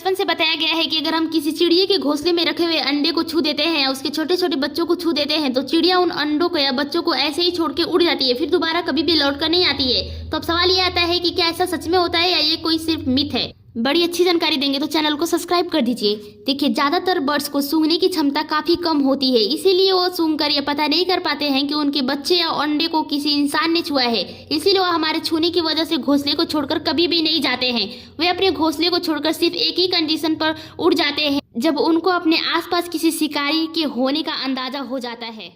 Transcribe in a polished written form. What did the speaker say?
बचपन से बताया गया है कि अगर हम किसी चिड़िया के घोंसले में रखे हुए अंडे को छू देते हैं या उसके छोटे छोटे बच्चों को छू देते हैं तो चिड़िया उन अंडों को या बच्चों को ऐसे ही छोड़ के उड़ जाती है, फिर दोबारा कभी भी लौट कर नहीं आती है। तो अब सवाल ये आता है कि क्या ऐसा सच में होता है या ये कोई सिर्फ मिथ है। बड़ी अच्छी जानकारी देंगे तो चैनल को सब्सक्राइब कर दीजिए। देखिए, ज्यादातर बर्ड्स को सूंघने की क्षमता काफी कम होती है, इसीलिए वो सूंघ कर ये पता नहीं कर पाते हैं कि उनके बच्चे या अंडे को किसी इंसान ने छुआ है। इसीलिए वो हमारे छूने की वजह से घोंसले को छोड़कर कभी भी नहीं जाते हैं। वे अपने घोंसले को छोड़कर सिर्फ एक ही कंडीशन पर उड़ जाते हैं, जब उनको अपने आसपास किसी शिकारी के होने का अंदाजा हो जाता है।